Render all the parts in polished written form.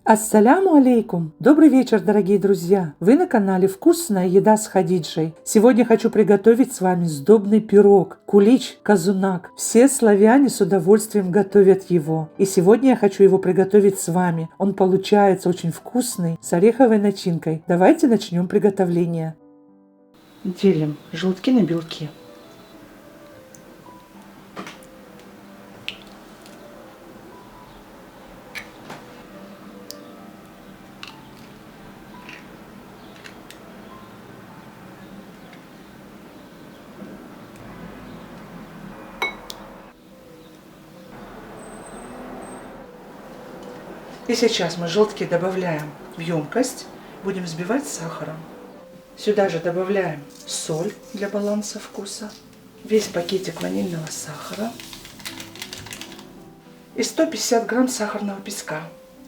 Ассаляму алейкум! Добрый вечер, дорогие друзья! Вы на канале «Вкусная еда с Хадиджей». Сегодня хочу приготовить с вами сдобный пирог, кулич, казунак. Все славяне с удовольствием готовят его. И сегодня я хочу его приготовить с вами. Он получается очень вкусный, с ореховой начинкой. Давайте начнем приготовление. Делим желтки на белки. И сейчас мы желтки добавляем в емкость, будем взбивать с сахаром. Сюда же добавляем соль для баланса вкуса, весь пакетик ванильного сахара и 150 грамм сахарного песка.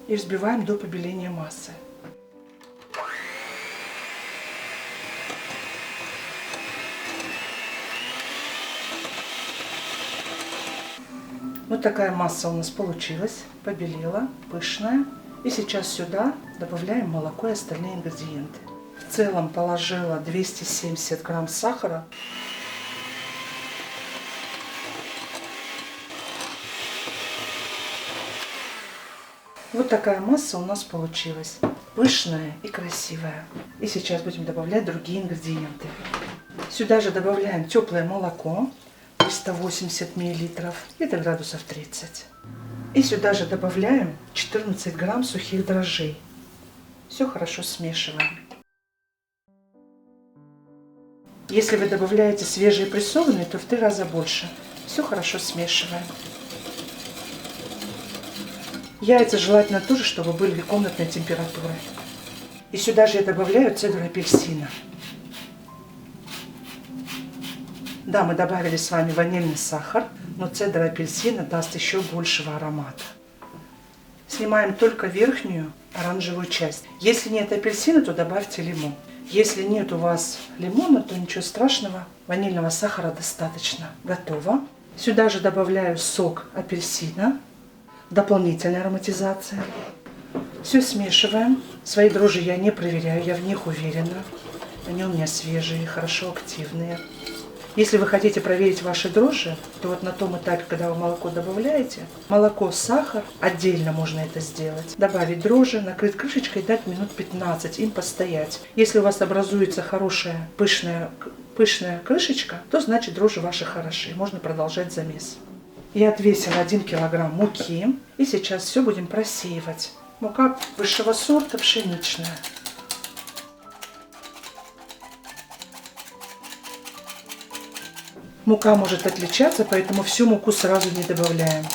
И взбиваем до побеления массы. Вот такая масса у нас получилась, побелела, пышная. И сейчас сюда добавляем молоко и остальные ингредиенты. В целом положила 270 грамм сахара. Вот такая масса у нас получилась, пышная и красивая. И сейчас будем добавлять другие ингредиенты. Сюда же добавляем теплое молоко. 380 миллилитров, это градусов 30. И сюда же добавляем 14 грамм сухих дрожжей. Все хорошо смешиваем. Если вы добавляете свежие прессованные, то в 3 раза больше. Все хорошо смешиваем. Яйца желательно тоже, чтобы были комнатной температуры. И сюда же я добавляю цедру апельсина. Да, мы добавили с вами ванильный сахар, но цедра апельсина даст еще большего аромата. Снимаем только верхнюю оранжевую часть. Если нет апельсина, то добавьте лимон. Если нет у вас лимона, то ничего страшного, ванильного сахара достаточно. Готово. Сюда же добавляю сок апельсина, дополнительная ароматизация. Все смешиваем. Свои дрожжи я не проверяю, я в них уверена. Они у меня свежие, хорошо активные. Если вы хотите проверить ваши дрожжи, то вот на том этапе, когда вы молоко добавляете, молоко, сахар, отдельно можно это сделать. Добавить дрожжи, накрыть крышечкой и дать минут 15 им постоять. Если у вас образуется хорошая пышная крышечка, то значит дрожжи ваши хорошие. Можно продолжать замес. Я отвесила 1 килограмм муки. И сейчас все будем просеивать. Мука высшего сорта пшеничная. Мука может отличаться, поэтому всю муку сразу не добавляем.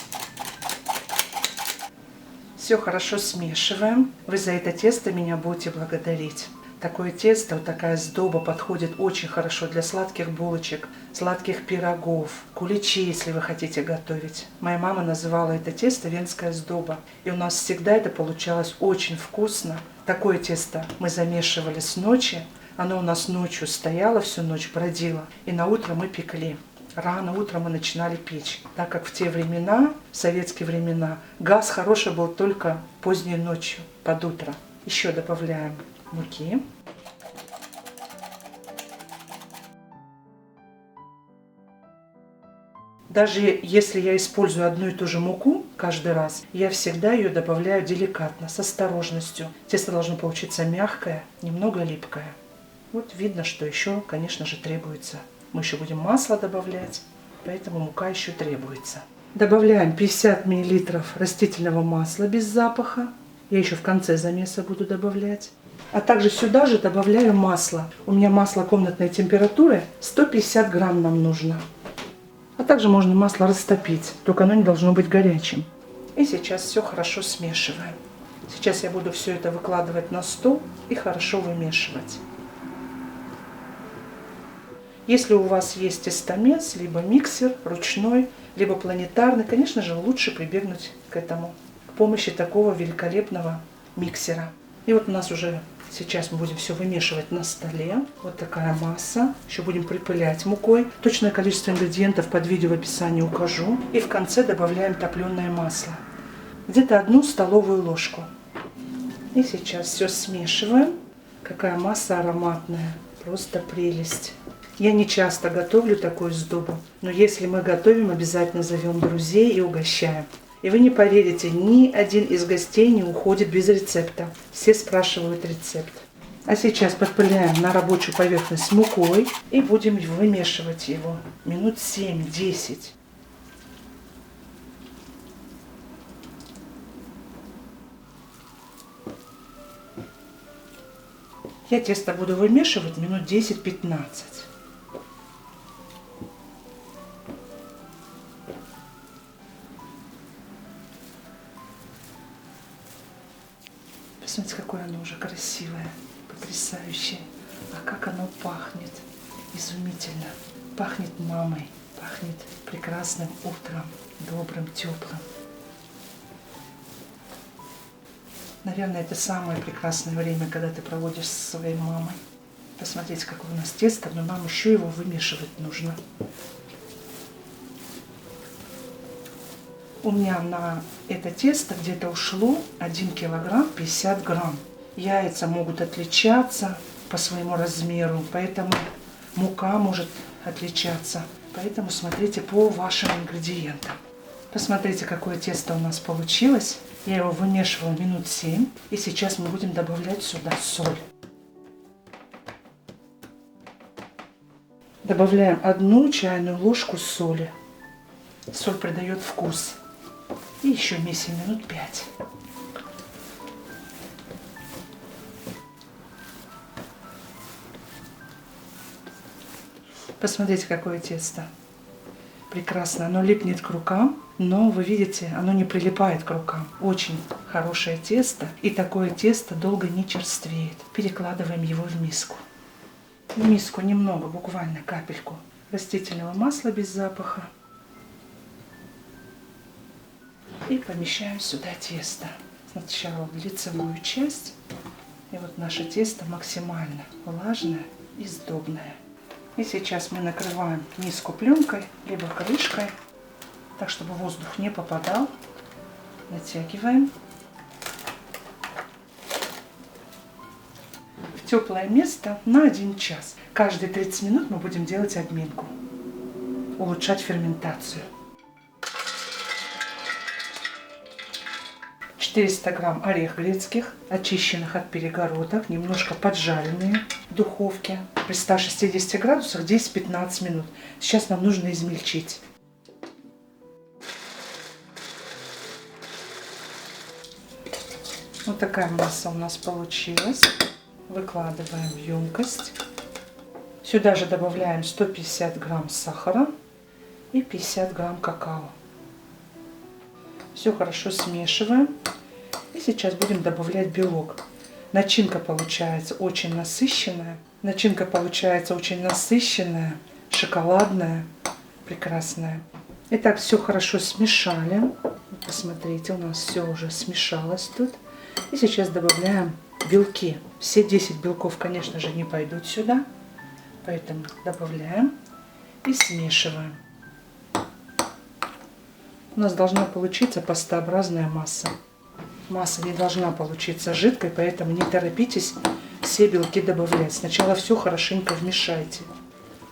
Все хорошо смешиваем. Вы за это тесто меня будете благодарить. Такое тесто, вот такая сдоба подходит очень хорошо для сладких булочек, сладких пирогов, куличи, если вы хотите готовить. Моя мама называла это тесто венская сдоба. И у нас всегда это получалось очень вкусно. Такое тесто мы замешивали с ночи. Оно у нас ночью стояло, всю ночь бродило. И на утро мы пекли. Рано утром мы начинали печь. Так как в те времена, в советские времена, газ хороший был только поздней ночью, под утро. Еще добавляем муки. Даже если я использую одну и ту же муку каждый раз, я всегда ее добавляю деликатно, с осторожностью. Тесто должно получиться мягкое, немного липкое. Вот видно, что еще, конечно же, требуется. Мы еще будем масло добавлять, поэтому мука еще требуется. Добавляем 50 мл растительного масла без запаха. Я еще в конце замеса буду добавлять. А также сюда же добавляю масло. У меня масло комнатной температуры, 150 грамм нам нужно. А также можно масло растопить, только оно не должно быть горячим. И сейчас все хорошо смешиваем. Сейчас я буду все это выкладывать на стол и хорошо вымешивать. Если у вас есть тестомес, либо миксер ручной, либо планетарный, конечно же, лучше прибегнуть к этому, к помощи такого великолепного миксера. И вот у нас уже сейчас мы будем все вымешивать на столе. Вот такая масса. Еще будем припылять мукой. Точное количество ингредиентов под видео в описании укажу. И в конце добавляем топленое масло. Где-то 1 столовую ложку. И сейчас все смешиваем. Какая масса ароматная. Просто прелесть. Я не часто готовлю такую сдобу, но если мы готовим, обязательно зовем друзей и угощаем. И вы не поверите, ни один из гостей не уходит без рецепта. Все спрашивают рецепт. А сейчас подпыляем на рабочую поверхность мукой и будем вымешивать его минут 7-10. Я тесто буду вымешивать минут 10-15. Посмотрите, какое оно уже красивое, потрясающее. А как оно пахнет. Изумительно. Пахнет мамой, пахнет прекрасным утром, добрым, теплым. Наверное, это самое прекрасное время, когда ты проводишь со своей мамой. Посмотрите, какое у нас тесто, но нам еще его вымешивать нужно. У меня на это тесто где-то ушло 1 килограмм 50 грамм. Яйца могут отличаться по своему размеру, поэтому мука может отличаться. Поэтому смотрите по вашим ингредиентам. Посмотрите, какое тесто у нас получилось. Я его вымешивала минут 7. И сейчас мы будем добавлять сюда соль. Добавляем 1 чайную ложку соли. Соль придает вкус. И еще месим минут 5. Посмотрите, какое тесто. Прекрасно. Оно липнет к рукам, но вы видите, оно не прилипает к рукам. Очень хорошее тесто. И такое тесто долго не черствеет. Перекладываем его в миску. В миску немного, буквально капельку растительного масла без запаха. И помещаем сюда тесто. Сначала в лицевую часть. И вот наше тесто максимально влажное и сдобное. И сейчас мы накрываем миску пленкой, либо крышкой, так чтобы воздух не попадал. Натягиваем. В теплое место на 1 час. Каждые 30 минут мы будем делать обминку. Улучшать ферментацию. 400 грамм орех грецких, очищенных от перегородок, немножко поджаренные в духовке при 160 градусах 10-15 минут. Сейчас нам нужно измельчить. Вот такая масса у нас получилась. Выкладываем в емкость. Сюда же добавляем 150 грамм сахара и 50 грамм какао. Все хорошо смешиваем. И сейчас будем добавлять белок. Начинка получается очень насыщенная. Шоколадная, прекрасная. Итак, все хорошо смешали. Посмотрите, у нас все уже смешалось тут. И сейчас добавляем белки. Все 10 белков, конечно же, не пойдут сюда. Поэтому добавляем и смешиваем. У нас должна получиться пастообразная масса. Масса не должна получиться жидкой, поэтому не торопитесь все белки добавлять. Сначала все хорошенько вмешайте.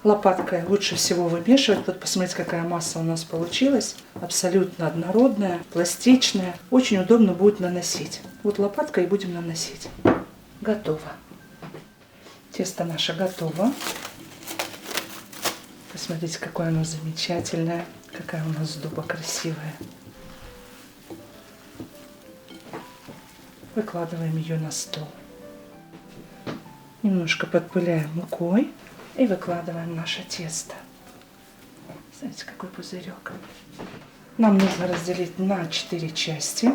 Лопаткой лучше всего вымешивать. Вот посмотрите, какая масса у нас получилась. Абсолютно однородная, пластичная. Очень удобно будет наносить. Вот лопаткой и будем наносить. Готово. Тесто наше готово. Посмотрите, какое оно замечательное. Какая у нас сдоба красивая. Выкладываем ее на стол. Немножко подпыляем мукой и выкладываем наше тесто. Смотрите, какой пузырек. Нам нужно разделить на 4 части.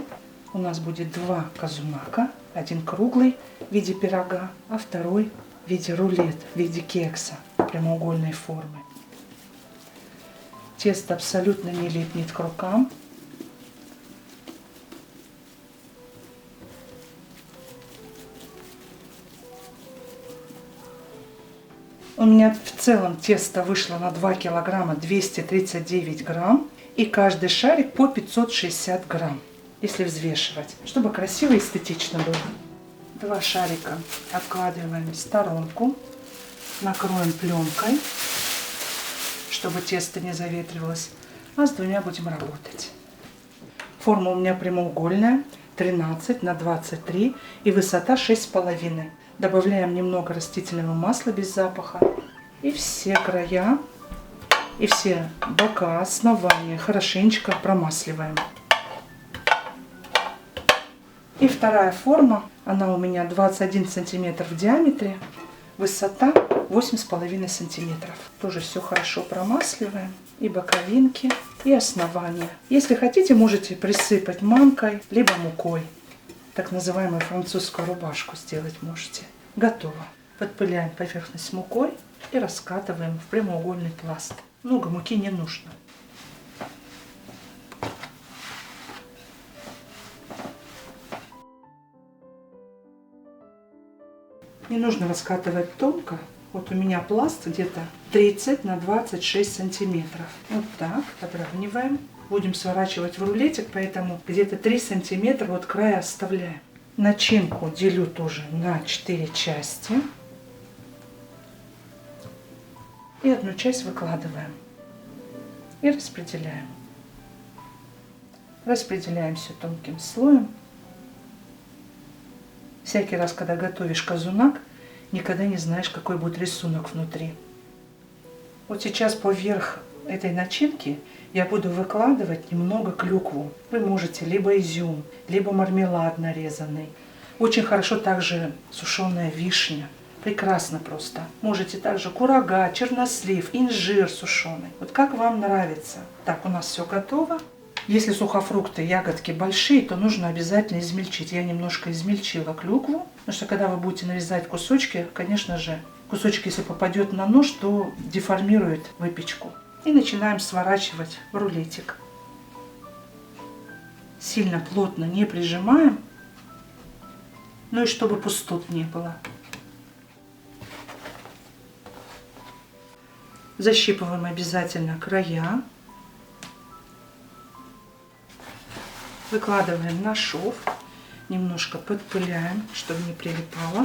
У нас будет 2 казумака. Один круглый в виде пирога, а второй в виде рулет, в виде кекса прямоугольной формы. Тесто абсолютно не липнет к рукам. У меня в целом тесто вышло на 2 килограмма 239 грамм. И каждый шарик по 560 грамм, если взвешивать, чтобы красиво и эстетично было. 2 шарика откладываем в сторонку, накроем пленкой, чтобы тесто не заветривалось, а с 2 будем работать. Форма у меня прямоугольная, 13 на 23 и высота 6,5. Добавляем немного растительного масла без запаха. И все края, и все бока, основания хорошенечко промасливаем. И вторая форма, она у меня 21 сантиметр в диаметре, высота 8,5 сантиметров. Тоже все хорошо промасливаем. И боковинки, и основания. Если хотите, можете присыпать манкой, либо мукой. Так называемую французскую рубашку сделать можете. Готово. Подпыляем поверхность мукой и раскатываем в прямоугольный пласт. Много муки не нужно. Не нужно раскатывать тонко. Вот у меня пласт где-то 30 на 26 сантиметров. Вот так подравниваем. Будем сворачивать в рулетик, поэтому где-то 3 сантиметра от края оставляем. Начинку делю тоже на 4 части. И одну часть выкладываем. И распределяем. Распределяем все тонким слоем. Всякий раз, когда готовишь казунак, никогда не знаешь, какой будет рисунок внутри. Вот сейчас поверх этой начинки я буду выкладывать немного клюкву. Вы можете либо изюм, либо мармелад нарезанный. Очень хорошо также сушеная вишня. Прекрасно просто. Можете также курага, чернослив, инжир сушеный. Вот как вам нравится. Так, у нас все готово. Если сухофрукты, ягодки большие, то нужно обязательно измельчить. Я немножко измельчила клюкву, потому что когда вы будете нарезать кусочки, конечно же, кусочек, если попадет на нож, то деформирует выпечку. И начинаем сворачивать в рулетик. Сильно плотно не прижимаем, ну и чтобы пустот не было. Защипываем обязательно края. Выкладываем на шов, немножко подпыляем, чтобы не прилипало,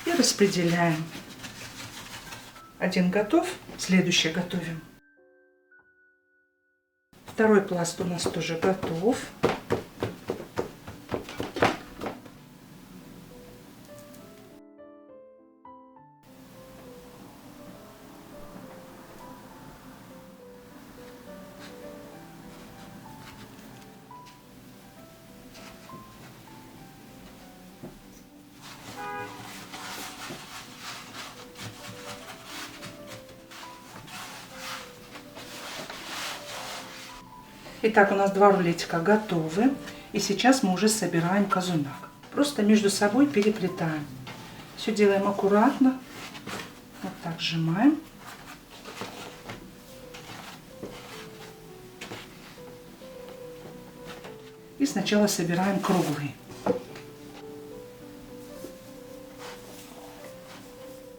и распределяем. Один готов, следующий готовим. Второй пласт у нас тоже готов. Итак, у нас 2 рулетика готовы. И сейчас мы уже собираем казунак. Просто между собой переплетаем. Все делаем аккуратно. Вот так сжимаем. И сначала собираем круглый.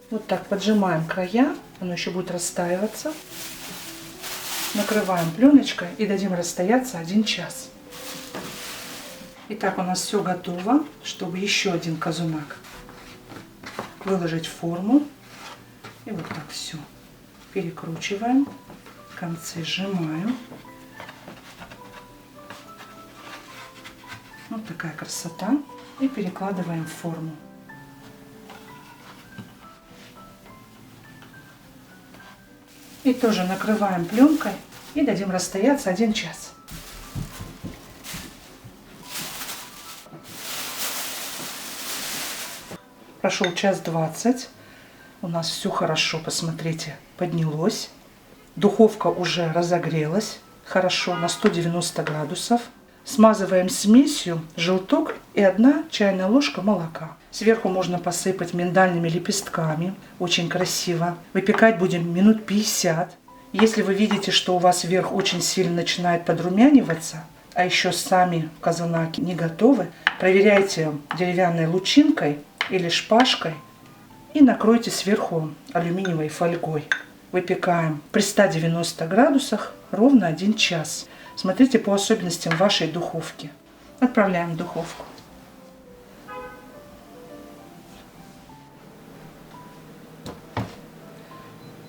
Вот так поджимаем края. Оно еще будет растаиваться. Накрываем пленочкой и дадим расстояться 1 час. Итак, у нас все готово, чтобы еще один казунак выложить в форму. И вот так все перекручиваем, концы сжимаем. Вот такая красота. И перекладываем в форму. И тоже накрываем пленкой и дадим расстояться 1 час. Прошел 1:20. У нас все хорошо, посмотрите, поднялось. Духовка уже разогрелась хорошо на 190 градусов. Смазываем смесью желток и 1 чайная ложка молока. Сверху можно посыпать миндальными лепестками. Очень красиво. Выпекать будем минут 50. Если вы видите, что у вас верх очень сильно начинает подрумяниваться, а еще сами казунаки не готовы, проверяйте деревянной лучинкой или шпажкой и накройте сверху алюминиевой фольгой. Выпекаем при 190 градусах ровно 1 час. Смотрите по особенностям вашей духовки. Отправляем в духовку.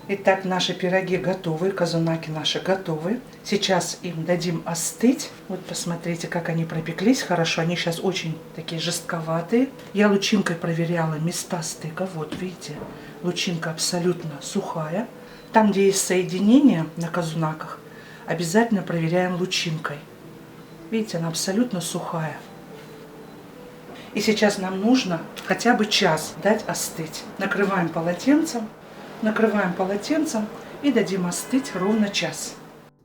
Итак, наши пироги готовы, казунаки наши готовы. Сейчас им дадим остыть. Вот посмотрите, как они пропеклись хорошо. Они сейчас очень такие жестковатые. Я лучинкой проверяла места стыка. Вот видите, лучинка абсолютно сухая. Там, где есть соединение на казунаках, обязательно проверяем лучинкой. Видите, она абсолютно сухая. И сейчас нам нужно хотя бы час дать остыть. Накрываем полотенцем и дадим остыть ровно час.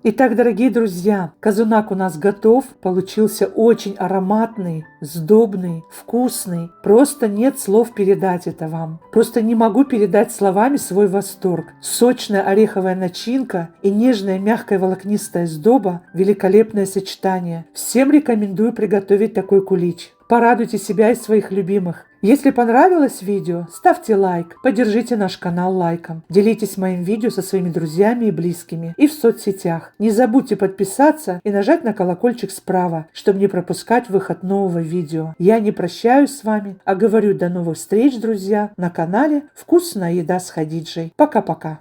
Итак, дорогие друзья, казунак у нас готов. Получился очень ароматный, сдобный, вкусный. Просто нет слов передать это вам. Просто не могу передать словами свой восторг. Сочная ореховая начинка и нежная мягкая волокнистая сдоба – великолепное сочетание. Всем рекомендую приготовить такой кулич. Порадуйте себя и своих любимых. Если понравилось видео, ставьте лайк, поддержите наш канал лайком, делитесь моим видео со своими друзьями и близкими и в соцсетях. Не забудьте подписаться и нажать на колокольчик справа, чтобы не пропускать выход нового видео. Я не прощаюсь с вами, а говорю до новых встреч, друзья, на канале «Вкусная еда с Хадиджей». Пока-пока.